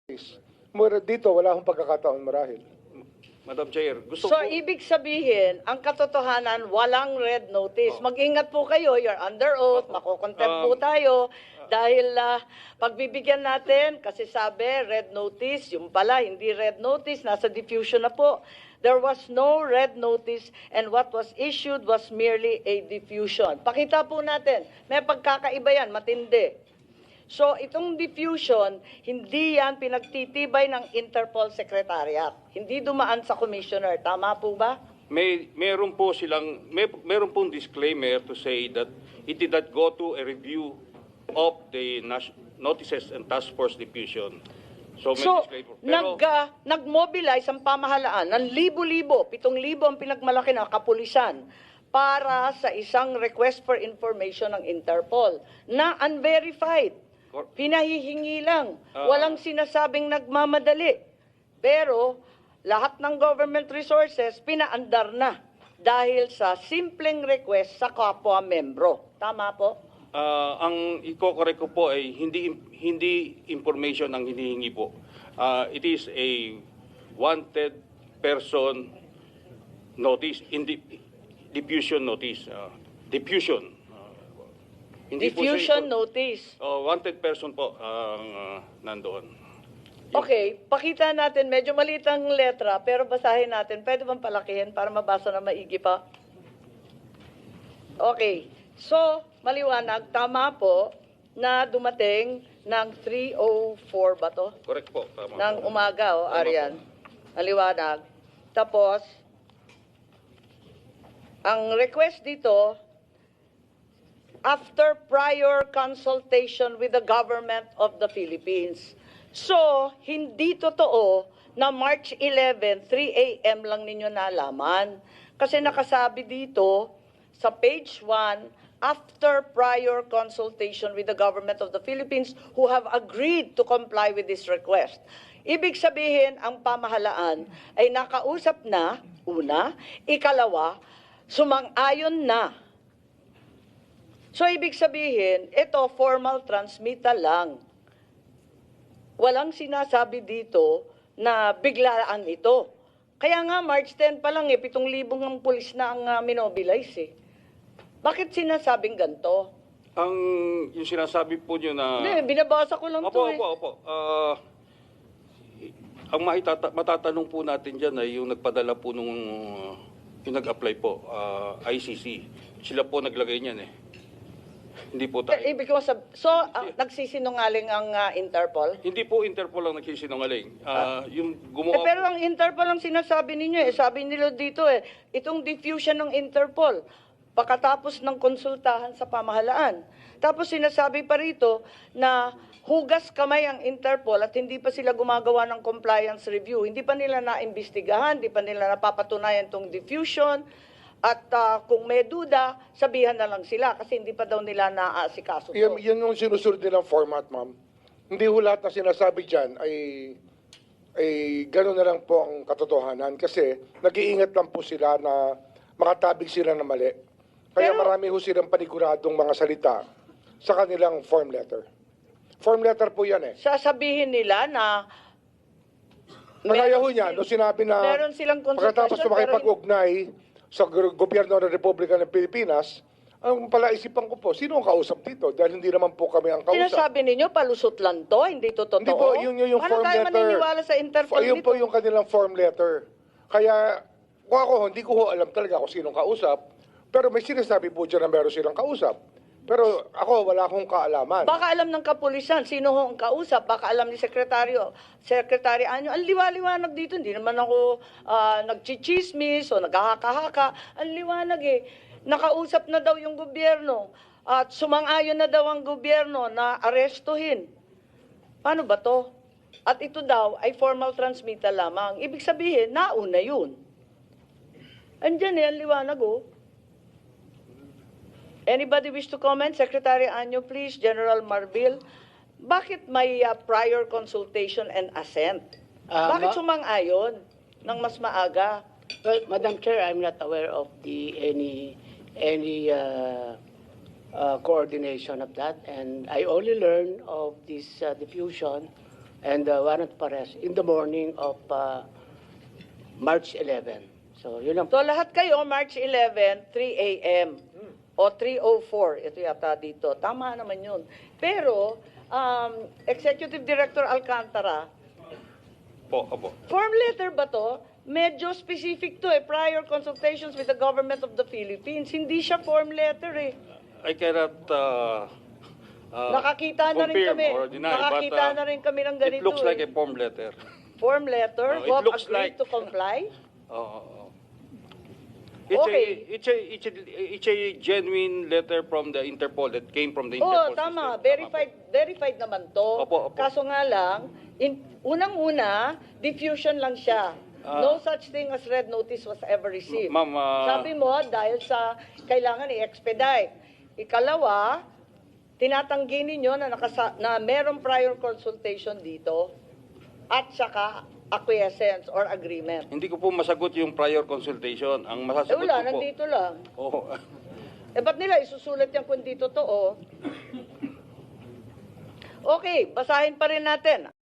Dito, wala akong pagkakataon marahil. Madam Chair, gusto So, ko... ibig sabihin, ang katotohanan, walang red notice. Mag-ingat po kayo, you're under oath, makukontempt po tayo. Dahil pagbibigyan natin, kasi sabi, red notice, yung pala, hindi red notice, nasa diffusion na po. There was no red notice and what was issued was merely a diffusion. Pakita po natin, may pagkakaiba yan, matindi. So, itong diffusion, hindi yan pinagtitibay ng Interpol Secretariat. Hindi dumaan sa Commissioner. Tama po ba? Meron pong disclaimer to say that it did not go to a review of the notices and task force diffusion. So, may disclaimer. Pero, nag-mobilize ang pamahalaan ng libo-libo, 7,000 ang pinagmalaki na kapulisan para sa isang request for information ng Interpol na unverified. Pinahihingi lang. Walang sinasabing nagmamadali. Pero lahat ng government resources pinaandar na dahil sa simpleng request sa kapwa membro. Tama po? ang iko-correct ko po ay hindi information ang hinihingi po. It is a wanted person notice, diffusion notice. Diffusion. Diffusion notice. Wanted person po ang nandoon. Okay, pakita natin. Medyo maliit ang letra, pero basahin natin. Pwede bang palakihin para mabasa na maigi pa? Okay. So, maliwanag, tama po na dumating ng 3:04 ba to? Correct po. Tama Ng po. umaga, Tama Arian. Maliwanag. Tapos, ang request dito, after prior consultation with the government of the Philippines. So, hindi totoo na March 11, 3 a.m. lang ninyo nalaman. Kasi nakasabi dito sa page 1, after prior consultation with the government of the Philippines who have agreed to comply with this request. Ibig sabihin, ang pamahalaan ay nakausap na, una, ikalawa, sumang-ayon na. So, ibig sabihin, ito formal transmittal lang. Walang sinasabi dito na biglaan ito. Kaya nga, March 10 pa lang 7,000 ng pulis na ang minobilize eh. Bakit sinasabing ganito? Yung sinasabi po nyo na... Hindi, binabasa ko lang to eh. Opo. Ang matatanong po natin dyan ay yung nagpadala po yung nag-apply po, ICC. Sila po naglagay niyan eh. Hindi po tayo. Ibig ko nagsisinungaling ang Interpol? Hindi po Interpol ang nagsisinungaling. Yung gumawa Pero ang Interpol ang sinasabi ninyo eh. Sabi nila dito eh, itong diffusion ng Interpol, pagkatapos ng konsultahan sa pamahalaan. Tapos sinasabi pa rito na hugas kamay ang Interpol at hindi pa sila gumagawa ng compliance review. Hindi pa nila naimbestigahan, hindi pa nila napapatunayan itong diffusion. At kung may duda, sabihan na lang sila kasi hindi pa daw nila naaasikaso to. Yan yung sinusunod nilang format, ma'am. Hindi ho lahat na sinasabi dyan ay gano'n na lang po ang katotohanan kasi nag-iingat lang po sila na makatabig sila na mali. Kaya marami ho silang paniguradong mga salita sa kanilang form letter. Form letter po yan eh. Sasabihin nila na Nagaya ho niya, no sinabi na meron silang pagkatapos konsultasyon, makipag-ugnay sa gobyerno ng Republika ng Pilipinas, ang palaisipan ko po, sino ang kausap dito? Dahil hindi naman po kami ang kausap. sinasabi ninyo, palusot lang to, hindi to totoo. Hindi po, yung Paano form tayo letter. maniniwala sa Interpol Ayun dito? po yung kanilang form letter. Kaya, kung ako, hindi ko ho alam talaga kung sinong kausap. Pero may sinasabi po dyan na meron silang kausap. Pero ako, wala akong kaalaman. Baka alam ng kapulisan, sino ho ang kausap, baka alam ni Secretary Anyo. Ang liwa-liwanag dito, hindi naman ako nagchichismis o naghahaka-haka. Ang liwanag eh, nakausap na daw yung gobyerno at sumang-ayon na daw ang gobyerno na arestuhin. Paano ba to? At ito daw ay formal transmittal lamang. Ibig sabihin, nauna yun. Andyan eh, ang liwanag oh. Anybody wish to comment? Secretary Anyo, please. General Marbil. Bakit may prior consultation and assent? Bakit sumang-ayon ng mas maaga? Well, Madam Chair, I'm not aware of any coordination of that, and I only learned of this diffusion and warrant of arrest in the morning of March 11. So, yun lang. So lahat kayo, March 11, 3 a.m. O 3:04, ito yata dito. Tama naman yun. Pero, Executive Director Alcantara, Opo. form letter ba to? Medyo specific to prior consultations with the government of the Philippines. Hindi siya form letter I cannot Nakakita na rin confirm kami. or deny, Nakakita but na rin kami ng ganito. it looks like a form letter. Form letter? It Bob looks agreed like- to comply? Oo. Okay. It's a genuine letter from the Interpol that came from the Interpol Oo, tama. system. Verified naman to. Opo. Kaso nga lang, unang-una, diffusion lang siya. No such thing as red notice was ever received. Ma'am, Sabi mo, dahil sa kailangan i-expedite. Ikalawa, tinatanggi ninyo na merong prior consultation dito at saka acquiescence or agreement. Hindi ko po masagot yung prior consultation. Ang masasagot Wala, ko po. nandito lang. Oo. Ba't nila isusulat yan kung di totoo? Okay, basahin pa rin natin.